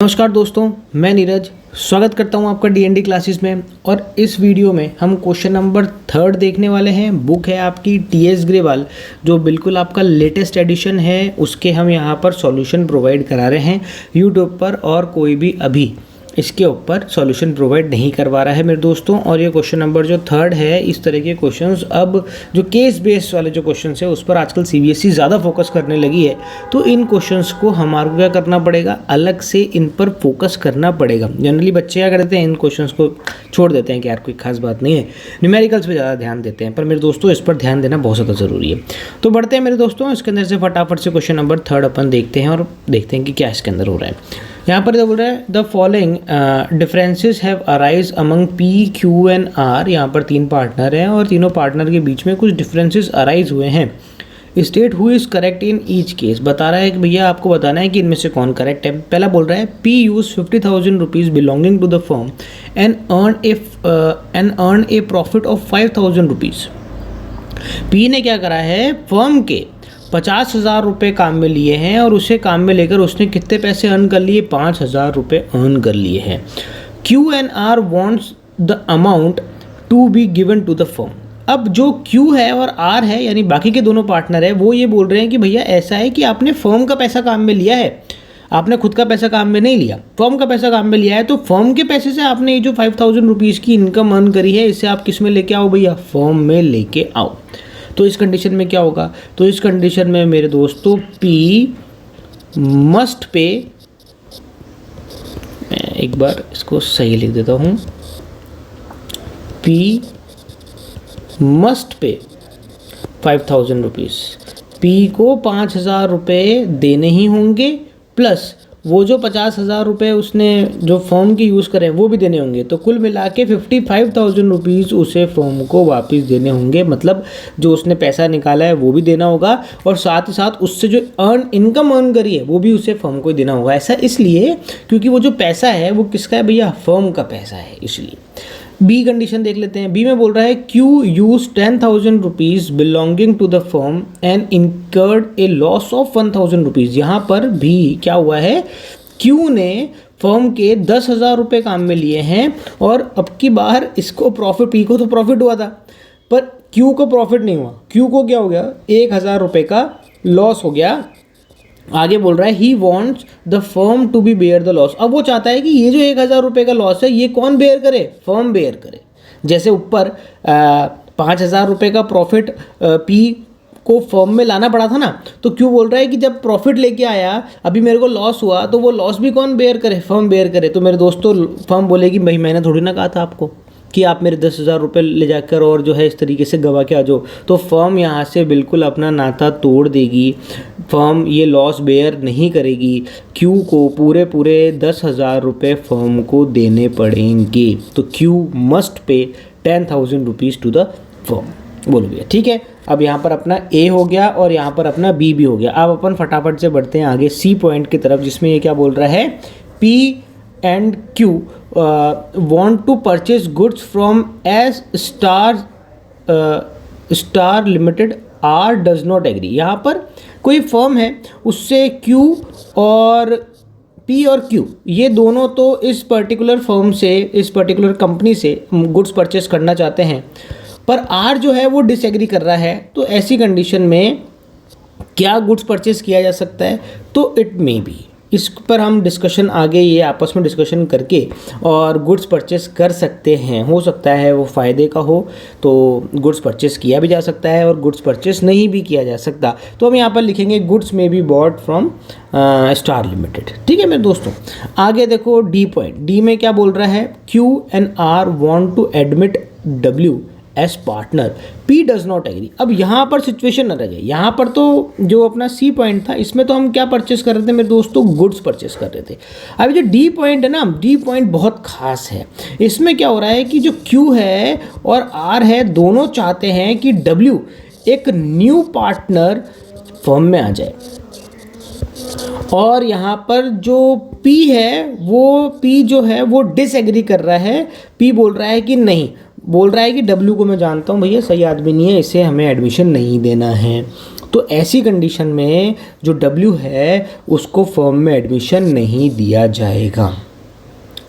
नमस्कार दोस्तों, मैं नीरज स्वागत करता हूं आपका डीएनडी क्लासेस में। और इस वीडियो में हम क्वेश्चन नंबर 3 देखने वाले हैं। बुक है आपकी टीएस ग्रेवाल, जो बिल्कुल आपका लेटेस्ट एडिशन है। उसके हम यहां पर सॉल्यूशन प्रोवाइड करा रहे हैं यूट्यूब पर, और कोई भी अभी इसके ऊपर सॉल्यूशन प्रोवाइड नहीं करवा रहा है मेरे दोस्तों। और ये क्वेश्चन नंबर जो 3 है, इस तरह के क्वेश्चंस अब जो केस बेस्ड वाले जो क्वेश्चंस है उस पर आजकल सीबीएसई ज़्यादा फोकस करने लगी है। तो इन क्वेश्चंस को हमारे को क्या करना पड़ेगा, अलग से इन पर फोकस करना पड़ेगा। जनरली बच्चे क्या करते हैं, इन क्वेश्चंस को छोड़ देते हैं कि यार कोई खास बात नहीं है, न्यूमेरिकल्स पे ज़्यादा ध्यान देते हैं। पर मेरे दोस्तों इस पर ध्यान देना बहुत ज़्यादा ज़रूरी है। तो बढ़ते हैं मेरे दोस्तों, इसके अंदर से फटाफट से क्वेश्चन नंबर 3 अपन देखते हैं और देखते हैं कि क्या इसके अंदर हो रहा है। यहाँ पर बोल रहा है the following differences have arise among P Q and R. यहाँ पर 3 पार्टनर हैं और तीनों पार्टनर के बीच में कुछ डिफरेंसेस अराइज हुए हैं। State who is correct in each case. बता रहा है कि भैया आपको बताना है कि इनमें से कौन करेक्ट है। पहला बोल रहा है P use 50,000 rupees belonging to the firm and earn a profit of 5,000 rupees. P ने क्या करा है, फर्म के 50,000 रुपये काम में लिए हैं और उसे काम में लेकर उसने कितने पैसे अर्न कर लिए, 5,000 रुपये अर्न कर लिए हैं। Q and R wants the amount to be given to the firm. अब जो क्यू है और आर है, यानी बाकी के दोनों पार्टनर है, वो ये बोल रहे हैं कि भैया ऐसा है कि आपने फर्म का पैसा काम में लिया है, आपने खुद का पैसा काम में नहीं लिया, फर्म का पैसा काम में लिया है। तो फर्म के पैसे से आपने ये जो 5,000 रुपीज़ की इनकम अर्न करी है, इसे आप किस में लेके आओ भैया, फर्म में लेके आओ। तो इस कंडीशन में क्या होगा, तो इस कंडीशन में मेरे दोस्तों पी मस्ट पे, मैं एक बार इसको सही लिख देता हूँ, P must pay 5,000 rupees. P को 5,000 रुपये देने ही होंगे, प्लस वो जो 50,000 रुपये उसने जो फॉर्म के यूज़ करें वो भी देने होंगे। तो कुल मिला के 55,000 रुपीज़ उसे फॉर्म को वापस देने होंगे। मतलब जो उसने पैसा निकाला है वो भी देना होगा, और साथ ही साथ उससे जो इनकम अर्न करी है वो भी उसे फॉर्म को देना होगा। ऐसा इसलिए क्योंकि वो जो पैसा है वो किसका है भैया, फर्म का पैसा है, इसलिए। बी कंडीशन देख लेते हैं। बी में बोल रहा है Q use 10,000 rupees belonging to the firm and incurred a loss of 1,000 rupees. यहाँ पर भी क्या हुआ है, क्यू ने फर्म के 10,000 रुपये काम में लिए हैं और अब की बार इसको प्रॉफिट, पी को तो प्रॉफिट हुआ था पर क्यू को प्रॉफिट नहीं हुआ। क्यू को क्या हो गया, 1,000 रुपये का लॉस हो गया। आगे बोल रहा है he wants the firm to be bear the loss. अब वो चाहता है कि ये जो 1,000 रुपये का लॉस है ये कौन बेयर करे, फर्म बेयर करे। जैसे ऊपर 5,000 रुपये का प्रॉफिट पी को फर्म में लाना पड़ा था ना, तो क्यों बोल रहा है कि जब प्रॉफिट लेके आया, अभी मेरे को लॉस हुआ, तो वो लॉस भी कौन बेयर करे, फर्म बेयर करे। तो मेरे दोस्तों फर्म बोलेगी भाई मैंने थोड़ी ना कहा था आपको कि आप मेरे 10,000 रुपये ले जाकर और जो है इस तरीके से गवा के आ जाओ। तो फर्म यहाँ से बिल्कुल अपना नाता तोड़ देगी, फर्म ये लॉस बेयर नहीं करेगी। क्यू को पूरे 10,000 रुपये फर्म को देने पड़ेंगे। तो Q must pay 10,000 rupees two the firm. बोलो भैया ठीक है। अब यहाँ पर अपना ए हो गया और यहाँ पर अपना बी भी हो गया। अब अपन फटाफट से बढ़ते हैं आगे सी पॉइंट की तरफ, जिसमें ये क्या बोल रहा है, P and Q want to purchase goods from as star limited R does not agree. यहाँ पर कोई फर्म है, उससे क्यू और पी और क्यू ये दोनों तो इस पर्टिकुलर फर्म से, इस पर्टिकुलर कंपनी से गुड्स परचेस करना चाहते हैं, पर आर जो है वो डिसएग्री कर रहा है। तो ऐसी कंडीशन में क्या गुड्स परचेस किया जा सकता है, तो इट मे बी, इस पर हम डिस्कशन आगे ये आपस में डिस्कशन करके और गुड्स परचेस कर सकते हैं। हो सकता है वो फ़ायदे का हो तो गुड्स परचेस किया भी जा सकता है और गुड्स परचेस नहीं भी किया जा सकता। तो हम यहाँ पर लिखेंगे गुड्स में be bought from star limited. ठीक है मेरे दोस्तों। आगे देखो डी पॉइंट। डी में क्या बोल रहा है, Q and R want to admit W as partner, P does not agree. अब यहाँ पर सिचुएशन अलग है। यहाँ पर तो जो अपना सी पॉइंट था, इसमें तो हम क्या परचेस कर रहे थे मेरे दोस्तों, गुड्स परचेस कर रहे थे। अभी जो डी पॉइंट है ना, डी पॉइंट बहुत खास है। इसमें क्या हो रहा है कि जो क्यू है और आर है, दोनों चाहते हैं कि डब्ल्यू एक न्यू पार्टनर फर्म में आ जाए, और यहाँ पर जो पी है, वो पी जो है वो डिसएग्री कर रहा है। पी बोल रहा है कि नहीं, बोल रहा है कि डब्ल्यू को मैं जानता हूँ भैया सही आदमी नहीं है, इसे हमें एडमिशन नहीं देना है। तो ऐसी कंडीशन में जो W है उसको फर्म में एडमिशन नहीं दिया जाएगा।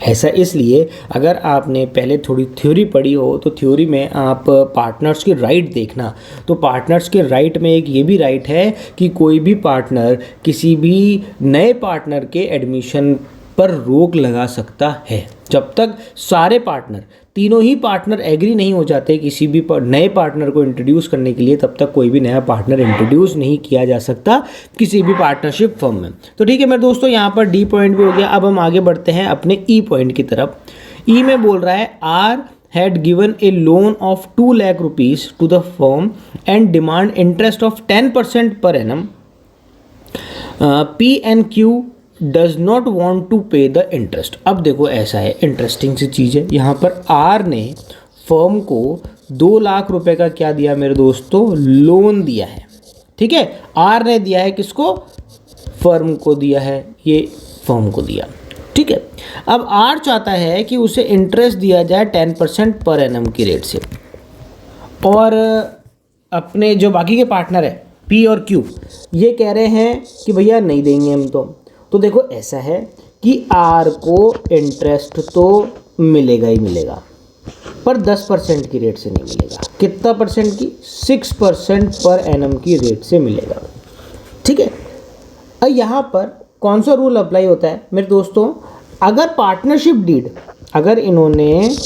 ऐसा इसलिए, अगर आपने पहले थोड़ी थ्योरी पढ़ी हो तो थ्योरी में आप पार्टनर्स के राइट देखना, तो पार्टनर्स के राइट में एक ये भी राइट है कि कोई भी पार्टनर किसी भी नए पार्टनर के एडमिशन पर रोक लगा सकता है। जब तक सारे पार्टनर, तीनों ही पार्टनर एग्री नहीं हो जाते किसी भी नए पार्टनर को इंट्रोड्यूस करने के लिए, तब तक कोई भी नया पार्टनर इंट्रोड्यूस नहीं किया जा सकता किसी भी पार्टनरशिप फर्म में। तो ठीक है मेरे दोस्तों, यहाँ पर डी पॉइंट भी हो गया। अब हम आगे बढ़ते हैं अपने ई पॉइंट की तरफ। ई में बोल रहा है are had given a loan of 2 lakh rupees to the firm and demand interest of 10% per annum. P and Q does not want to pay the interest. अब देखो ऐसा है, इंटरेस्टिंग सी चीज़ है। यहाँ पर आर ने फर्म को 2 लाख रुपए का क्या दिया मेरे दोस्तों, लोन दिया है। ठीक है, आर ने दिया है किसको, फर्म को दिया है, ये फर्म को दिया। ठीक है, अब आर चाहता है कि उसे इंटरेस्ट दिया जाए 10% पर एनम की रेट से, और अपने जो बाकी के पार्टनर है पी और क्यू, ये कह रहे हैं कि भैया नहीं देंगे हम। तो देखो ऐसा है कि आर को इंटरेस्ट तो मिलेगा ही मिलेगा, पर 10% की रेट से नहीं मिलेगा। कितना परसेंट की, 6% पर एनम की रेट से मिलेगा। ठीक है, अब यहाँ पर कौन सा रूल अप्लाई होता है मेरे दोस्तों, अगर पार्टनरशिप डीड, अगर इन्होंने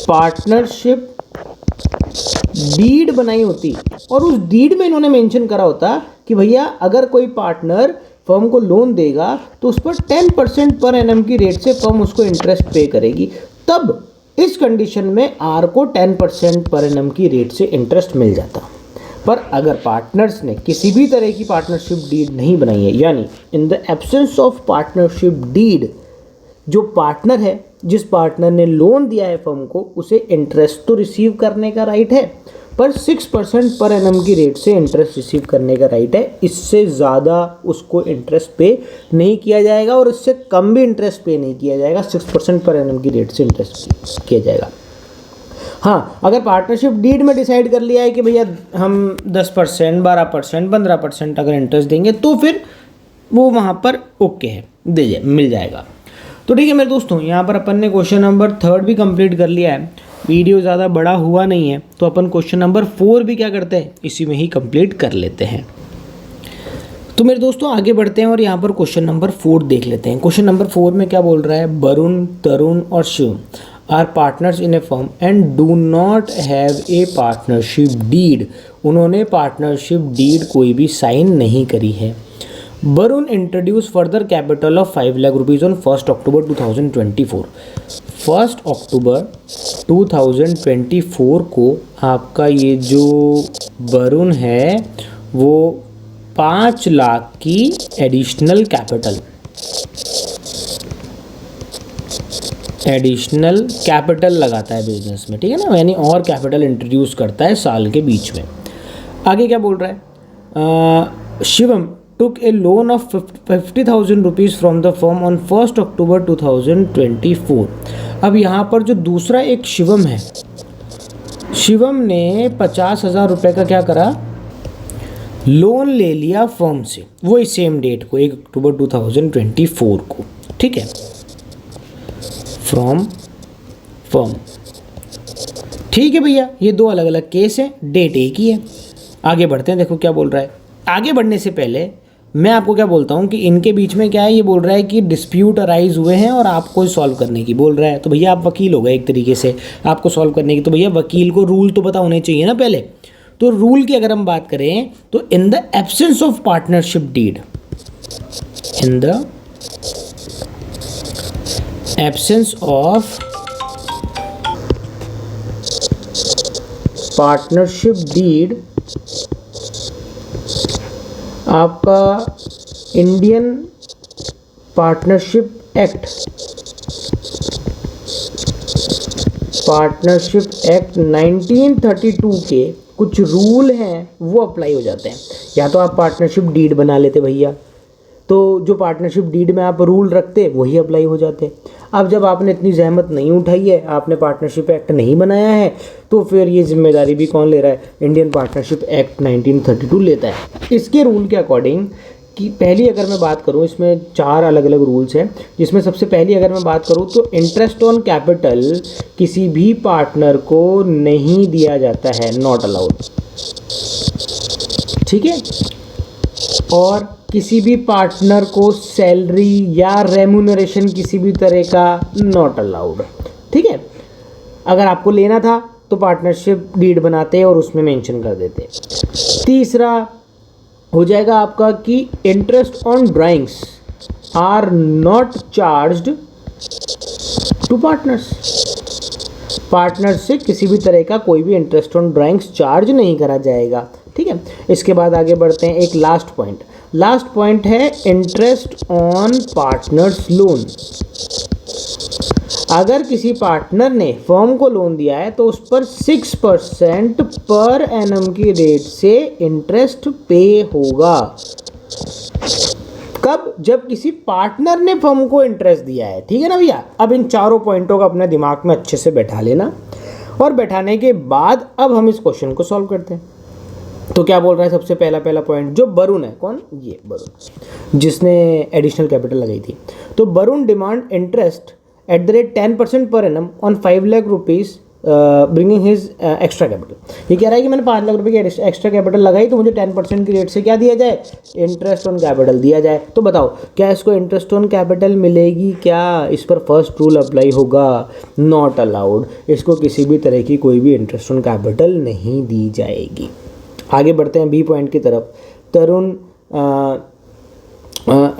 पार्टनरशिप डीड बनाई होती और उस डीड में इन्होंने मेंशन करा होता कि भैया अगर कोई पार्टनर फर्म को लोन देगा तो उस पर 10% पर एनम की रेट से फर्म उसको इंटरेस्ट पे करेगी, तब इस कंडीशन में आर को 10% पर एनम की रेट से इंटरेस्ट मिल जाता। पर अगर पार्टनर्स ने किसी भी तरह की पार्टनरशिप डीड नहीं बनाई है, यानी in the absence of partnership deed, जो पार्टनर है, जिस पार्टनर ने लोन दिया है फर्म को, उसे इंटरेस्ट तो रिसीव करने का राइट है, पर 6% पर एनम की रेट से इंटरेस्ट रिसीव करने का राइट है। इससे ज़्यादा उसको इंटरेस्ट पे नहीं किया जाएगा और इससे कम भी इंटरेस्ट पे नहीं किया जाएगा। 6% पर एनम की रेट से इंटरेस्ट किया जाएगा। हाँ, अगर पार्टनरशिप डीड में डिसाइड कर लिया है कि भैया हम 10%, 12%, 15% अगर इंटरेस्ट देंगे, तो फिर वो वहाँ पर ओके है, मिल जाएगा। तो ठीक है मेरे दोस्तों, यहाँ पर अपन ने क्वेश्चन नंबर 3 भी कंप्लीट कर लिया है। वीडियो ज़्यादा बड़ा हुआ नहीं है, तो अपन क्वेश्चन नंबर 4 भी क्या करते हैं, इसी में ही कंप्लीट कर लेते हैं। तो मेरे दोस्तों आगे बढ़ते हैं और यहाँ पर क्वेश्चन नंबर 4 देख लेते हैं। क्वेश्चन नंबर 4 में क्या बोल रहा है, वरुण, तरुण और Shiv are partners in a firm and do not have a partnership deed. उन्होंने पार्टनरशिप डीड कोई भी साइन नहीं करी है। Varun introduce further capital of 5 lakh rupees on 1 October 2024। 1 October 2024 को आपका ये जो वरुण है वो 5 लाख की एडिशनल कैपिटल लगाता है बिजनेस में, ठीक है ना, यानी और कैपिटल इंट्रोड्यूस करता है साल के बीच में। आगे क्या बोल रहा है, Shivam took a loan of 50,000 rupees from the firm on 1 October 2024। अब यहाँ पर जो दूसरा एक शिवम है, शिवम ने 50,000 रुपये का क्या करा, लोन ले लिया फर्म से, वही सेम डेट को 1 अक्टूबर 2024 को। ठीक है, फ्रॉम फर्म। ठीक है भैया, ये दो अलग अलग केस हैं, डेट एक ही है। आगे बढ़ते हैं, देखो क्या बोल रहा है। आगे बढ़ने से पहले मैं आपको क्या बोलता हूँ कि इनके बीच में क्या है, ये बोल रहा है कि डिस्प्यूट अराइज हुए हैं और आपको सॉल्व करने की बोल रहा है। तो भैया आप वकील हो गए एक तरीके से, आपको सॉल्व करने की, तो भैया वकील को रूल तो पता होने चाहिए ना पहले। तो रूल की अगर हम बात करें तो in the absence of partnership deed, in the absence of partnership deed, आपका इंडियन पार्टनरशिप एक्ट 1932 के कुछ रूल हैं वो अप्लाई हो जाते हैं। या तो आप पार्टनरशिप डीड बना लेते भैया, तो जो पार्टनरशिप डीड में आप रूल रखते वही अप्लाई हो जाते। अब जब आपने इतनी जहमत नहीं उठाई है, आपने पार्टनरशिप एक्ट नहीं बनाया है, तो फिर ये जिम्मेदारी भी कौन ले रहा है? इंडियन पार्टनरशिप एक्ट 1932 लेता है। इसके रूल के अकॉर्डिंग कि पहली अगर मैं बात करूं, इसमें 4 अलग अलग रूल्स हैं, जिसमें सबसे पहली अगर मैं बात करूं तो इंटरेस्ट ऑन कैपिटल किसी भी पार्टनर को नहीं दिया जाता है, नॉट अलाउड, ठीक है। और किसी भी पार्टनर को सैलरी या रेम्यूनरेशन किसी भी तरह का नॉट अलाउड, ठीक है। अगर आपको लेना था तो पार्टनरशिप डीड बनाते और उसमें मेंशन कर देते। तीसरा हो जाएगा आपका कि interest on drawings are not charged to partners. Partner से किसी भी तरह का कोई भी इंटरेस्ट ऑन ड्राइंग्स चार्ज नहीं करा जाएगा, ठीक है। इसके बाद आगे बढ़ते हैं, एक लास्ट पॉइंट है इंटरेस्ट ऑन पार्टनर्स लोन। अगर किसी पार्टनर ने फर्म को लोन दिया है तो उस पर 6% पर एनम की रेट से इंटरेस्ट पे होगा। कब? जब किसी पार्टनर ने फर्म को इंटरेस्ट दिया है, ठीक है ना भैया। अब इन चारों पॉइंटों को अपने दिमाग में अच्छे से बैठा लेना, और बैठाने के बाद अब हम इस क्वेश्चन को सॉल्व करते हैं। तो क्या बोल रहा है? सबसे पहला पॉइंट, जो वरुण है, कौन? ये वरुण, जिसने एडिशनल कैपिटल लगाई थी। तो Varun demand interest at the rate 10% per annum on 5 lakh rupees bringing his extra capital. ये कह रहा है कि मैंने 5 लाख रुपए की एक्स्ट्रा कैपिटल लगाई, तो मुझे 10% की रेट से क्या दिया जाए? इंटरेस्ट ऑन कैपिटल दिया जाए। तो बताओ क्या इसको इंटरेस्ट ऑन कैपिटल मिलेगी? क्या इस पर फर्स्ट रूल अप्लाई होगा? Not allowed. इसको किसी भी तरह की कोई भी इंटरेस्ट ऑन कैपिटल नहीं दी जाएगी। आगे बढ़ते हैं बी पॉइंट की तरफ।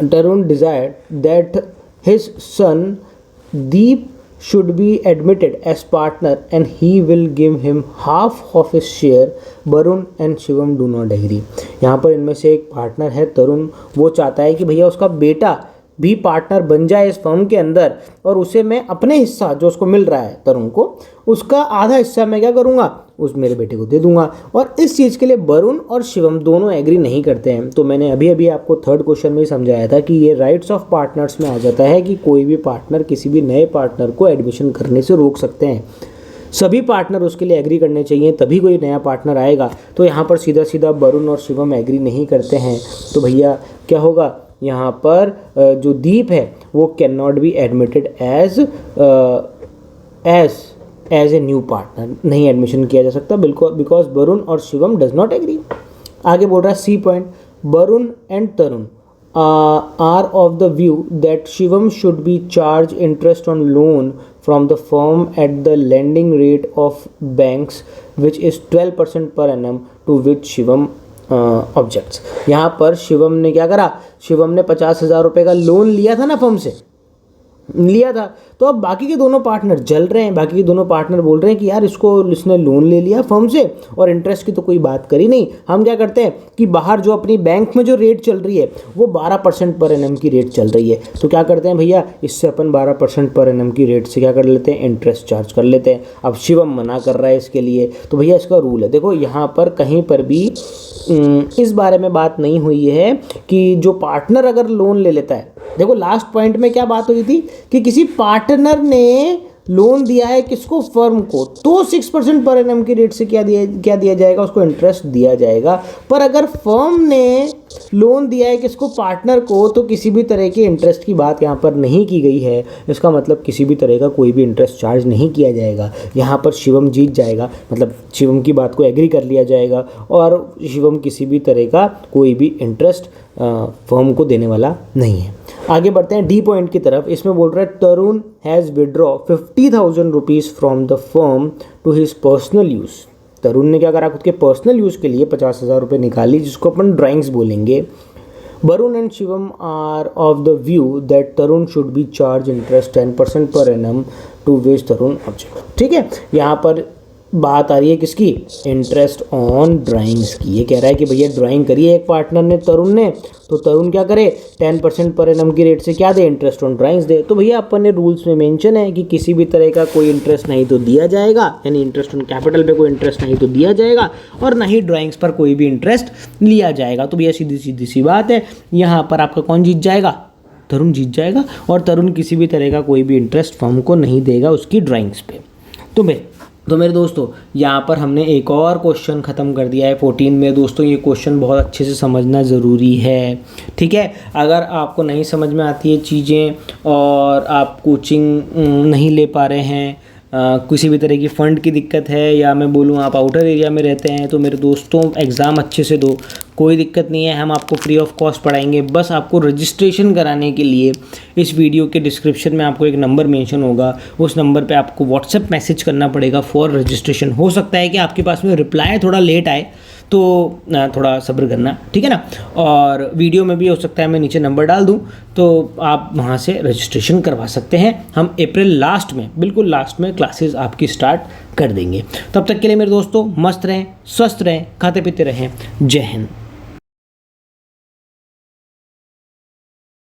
Tarun desired that his son Deep should be admitted as partner and he will give him half of his share. Varun and Shivam do not agree. यहाँ पर इनमें से एक पार्टनर है तरुण, वो चाहता है कि भैया उसका बेटा भी पार्टनर बन जाए इस फर्म के अंदर, और उसे मैं अपने हिस्सा जो उसको मिल रहा है तरुण को, उसका आधा हिस्सा मैं क्या करूँगा? उस मेरे बेटे को दे दूंगा। और इस चीज़ के लिए वरुण और शिवम दोनों एग्री नहीं करते हैं। तो मैंने अभी आपको थर्ड क्वेश्चन में ही समझाया था कि ये राइट्स ऑफ पार्टनर्स में आ जाता है कि कोई भी पार्टनर किसी भी नए पार्टनर को एडमिशन करने से रोक सकते हैं। सभी पार्टनर उसके लिए एग्री करने चाहिए, तभी कोई नया पार्टनर आएगा। तो यहाँ पर सीधा वरुण और शिवम एग्री नहीं करते हैं, तो भैया क्या होगा? यहाँ पर जो दीप है वो can not be admitted as a new partner, नहीं एडमिशन किया जा सकता बिकॉज वरुण और शिवम डज नॉट एग्री। आगे बोल रहा है C point, Varun and Tarun are of the view that Shivam should be charge interest on loan from the firm at the lending rate of banks which is 12% per annum, to which Shivam objects. यहाँ पर शिवम ने क्या करा? शिवम ने 50,000 रुपये का लोन लिया था ना, फर्म से लिया था। तो अब बाकी के दोनों पार्टनर जल रहे हैं, बाकी के दोनों पार्टनर बोल रहे हैं कि यार इसने लोन ले लिया फर्म से और इंटरेस्ट की तो कोई बात करी नहीं। हम क्या करते हैं कि बाहर जो अपनी बैंक में जो रेट चल रही है वो 12% पर एनम की रेट चल रही है, तो क्या करते हैं भैया, इससे अपन 12% पर एनम की रेट से क्या कर लेते हैं? इंटरेस्ट चार्ज कर लेते हैं। अब शिवम मना कर रहा है इसके लिए, तो भैया इसका रूल है। देखो यहाँ पर कहीं पर भी इस बारे में बात नहीं हुई है कि जो पार्टनर अगर लोन ले लेता है, देखो लास्ट पॉइंट में क्या बात हुई थी कि किसी पार्टनर ने लोन दिया है किसको? फर्म को, तो 6% पर एनम की रेट से क्या दिया जाएगा? उसको इंटरेस्ट दिया जाएगा। पर अगर फर्म ने लोन दिया है किसको? पार्टनर को, तो किसी भी तरह के इंटरेस्ट की बात यहाँ पर नहीं की गई है। इसका मतलब किसी भी तरह का कोई भी इंटरेस्ट चार्ज नहीं किया जाएगा। यहाँ पर शिवम जीत जाएगा, मतलब शिवम की बात को एग्री कर लिया जाएगा और शिवम किसी भी तरह का कोई भी इंटरेस्ट फर्म को देने वाला नहीं है। आगे बढ़ते हैं डी पॉइंट की तरफ। इसमें बोल रहा है Tarun has withdraw 50,000 rupees from the firm to his personal use. Tarun ने क्या करा? खुद के पर्सनल यूज़ के लिए 50,000 रुपये निकाली, जिसको अपन ड्राइंग्स बोलेंगे। Varun and Shivam are of the view that Tarun should be charge interest 10% per annum to which Tarun object. ठीक है, यहाँ पर बात आ रही है किसकी? इंटरेस्ट ऑन ड्राइंग्स की। ये कह रहा है कि भैया ड्राइंग करिए एक पार्टनर ने, तरुण ने, तो तरुण क्या करे? 10% पर एनम की रेट से क्या दे? इंटरेस्ट ऑन ड्राइंग्स दे। तो भैया अपन ने रूल्स में मेंशन है कि किसी भी तरह का कोई इंटरेस्ट नहीं तो दिया जाएगा, यानी इंटरेस्ट ऑन कैपिटल पे कोई इंटरेस्ट नहीं तो दिया जाएगा, और ना ही ड्राइंग्स पर कोई भी इंटरेस्ट लिया जाएगा। तो भैया सीधी सी बात है, यहाँ पर आपका कौन जीत जाएगा? तरुण जीत जाएगा और तरुण किसी भी तरह का कोई भी इंटरेस्ट फर्म को नहीं देगा उसकी ड्राइंग्स पे। तो मेरे दोस्तों यहाँ पर हमने एक और क्वेश्चन ख़त्म कर दिया है 14 में। दोस्तों ये क्वेश्चन बहुत अच्छे से समझना ज़रूरी है, ठीक है। अगर आपको नहीं समझ में आती है चीज़ें और आप कोचिंग नहीं ले पा रहे हैं, किसी भी तरह की फ़ंड की दिक्कत है, या मैं बोलूँ आप आउटर एरिया में रहते हैं, तो मेरे दोस्तों एग्ज़ाम अच्छे से दो, कोई दिक्कत नहीं है, हम आपको फ्री ऑफ कॉस्ट पढ़ाएंगे। बस आपको रजिस्ट्रेशन कराने के लिए इस वीडियो के डिस्क्रिप्शन में आपको एक नंबर मेंशन होगा, उस नंबर पे आपको व्हाट्सएप मैसेज करना पड़ेगा फॉर रजिस्ट्रेशन। हो सकता है कि आपके पास में रिप्लाई थोड़ा लेट आए, तो थोड़ा सब्र करना, ठीक है ना। और वीडियो में भी हो सकता है मैं नीचे नंबर डाल दूं, तो आप वहां से रजिस्ट्रेशन करवा सकते हैं। हम अप्रैल लास्ट में, बिल्कुल लास्ट में क्लासेस आपकी स्टार्ट कर देंगे। तब तक के लिए मेरे दोस्तों मस्त रहें, स्वस्थ रहें, खाते पीते रहें। जय हिंद।